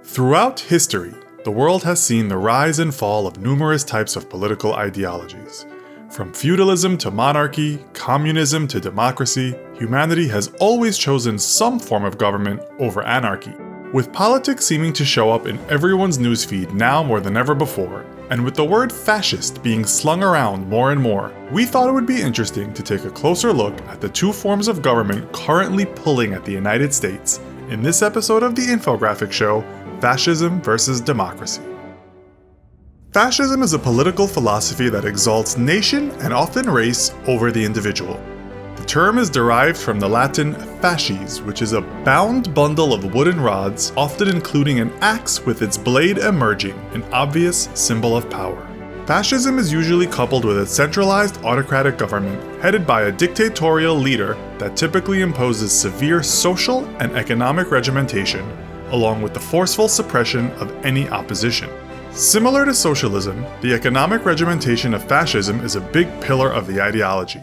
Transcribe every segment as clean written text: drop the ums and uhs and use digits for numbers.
Throughout history, the world has seen the rise and fall of numerous types of political ideologies. From feudalism to monarchy, communism to democracy, humanity has always chosen some form of government over anarchy. With politics seeming to show up in everyone's newsfeed now more than ever before, and with the word fascist being slung around more and more, we thought it would be interesting to take a closer look at the two forms of government currently pulling at the United States in this episode of the Infographics Show, Fascism versus Democracy. Fascism is a political philosophy that exalts nation and often race over the individual. The term is derived from the Latin fasces, which is a bound bundle of wooden rods, often including an axe with its blade emerging, an obvious symbol of power. Fascism is usually coupled with a centralized autocratic government headed by a dictatorial leader that typically imposes severe social and economic regimentation, along with the forceful suppression of any opposition. Similar to socialism, the economic regimentation of fascism is a big pillar of the ideology.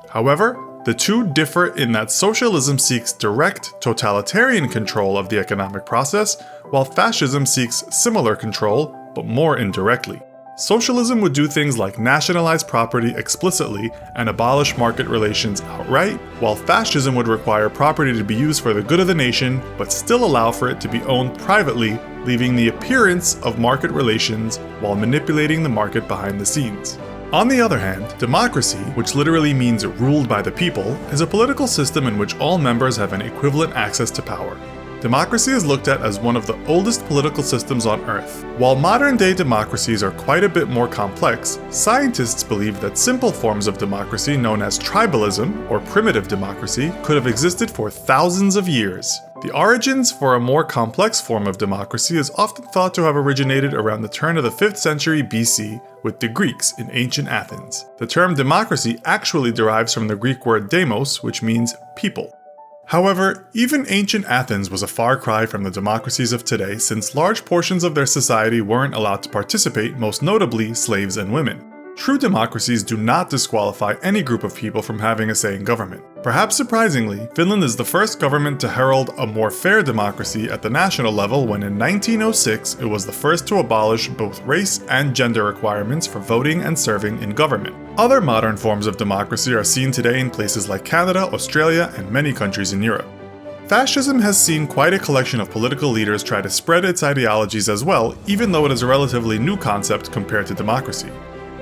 However, the two differ in that socialism seeks direct totalitarian control of the economic process, while fascism seeks similar control, but more indirectly. Socialism would do things like nationalize property explicitly and abolish market relations outright, while fascism would require property to be used for the good of the nation, but still allow for it to be owned privately, leaving the appearance of market relations while manipulating the market behind the scenes. On the other hand, democracy, which literally means ruled by the people, is a political system in which all members have an equivalent access to power. Democracy is looked at as one of the oldest political systems on Earth. While modern-day democracies are quite a bit more complex, scientists believe that simple forms of democracy known as tribalism, or primitive democracy, could have existed for thousands of years. The origins for a more complex form of democracy is often thought to have originated around the turn of the 5th century BC with the Greeks in ancient Athens. The term democracy actually derives from the Greek word demos, which means people. However, even ancient Athens was a far cry from the democracies of today, since large portions of their society weren't allowed to participate, most notably slaves and women. True democracies do not disqualify any group of people from having a say in government. Perhaps surprisingly, Finland is the first government to herald a more fair democracy at the national level when in 1906 it was the first to abolish both race and gender requirements for voting and serving in government. Other modern forms of democracy are seen today in places like Canada, Australia, and many countries in Europe. Fascism has seen quite a collection of political leaders try to spread its ideologies as well, even though it is a relatively new concept compared to democracy.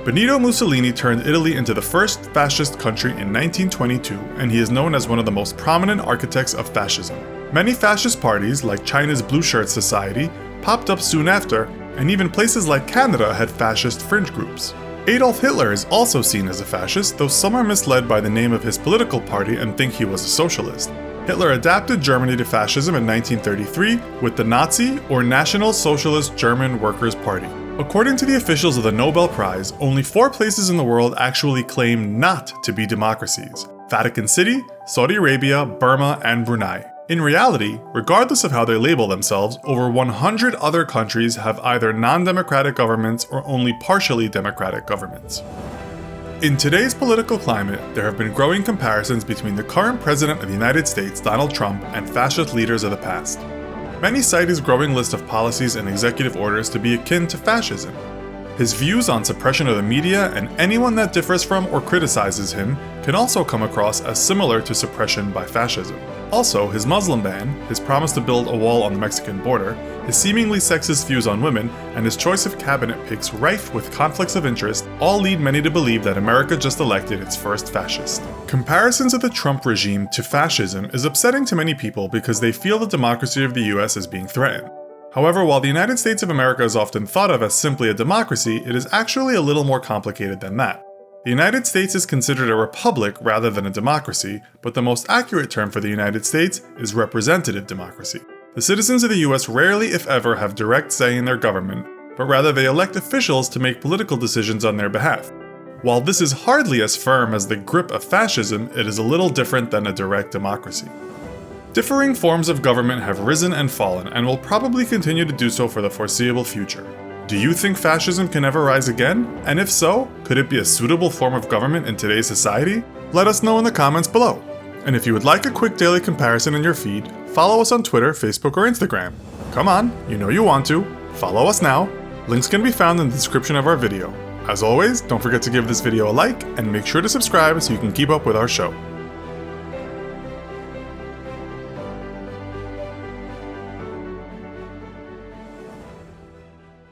Benito Mussolini turned Italy into the first fascist country in 1922, and he is known as one of the most prominent architects of fascism. Many fascist parties, like China's Blue Shirt Society, popped up soon after, and even places like Canada had fascist fringe groups. Adolf Hitler is also seen as a fascist, though some are misled by the name of his political party and think he was a socialist. Hitler adapted Germany to fascism in 1933 with the Nazi, or National Socialist German Workers' Party. According to the officials of the Nobel Prize, only 4 places in the world actually claim not to be democracies: Vatican City, Saudi Arabia, Burma, and Brunei. In reality, regardless of how they label themselves, over 100 other countries have either non-democratic governments or only partially democratic governments. In today's political climate, there have been growing comparisons between the current president of the United States, Donald Trump, and fascist leaders of the past. Many cite his growing list of policies and executive orders to be akin to fascism. His views on suppression of the media and anyone that differs from or criticizes him can also come across as similar to suppression by fascism. Also, his Muslim ban, his promise to build a wall on the Mexican border, his seemingly sexist views on women, and his choice of cabinet picks rife with conflicts of interest all lead many to believe that America just elected its first fascist. Comparisons of the Trump regime to fascism is upsetting to many people because they feel the democracy of the US is being threatened. However, while the United States of America is often thought of as simply a democracy, it is actually a little more complicated than that. The United States is considered a republic rather than a democracy, but the most accurate term for the United States is representative democracy. The citizens of the US rarely, if ever, have direct say in their government, but rather they elect officials to make political decisions on their behalf. While this is hardly as firm as the grip of fascism, it is a little different than a direct democracy. Differing forms of government have risen and fallen, and will probably continue to do so for the foreseeable future. Do you think fascism can ever rise again? And if so, could it be a suitable form of government in today's society? Let us know in the comments below. And if you would like a quick daily comparison in your feed, follow us on Twitter, Facebook, or Instagram. Come on, you know you want to. Follow us now. Links can be found in the description of our video. As always, don't forget to give this video a like and make sure to subscribe so you can keep up with our show.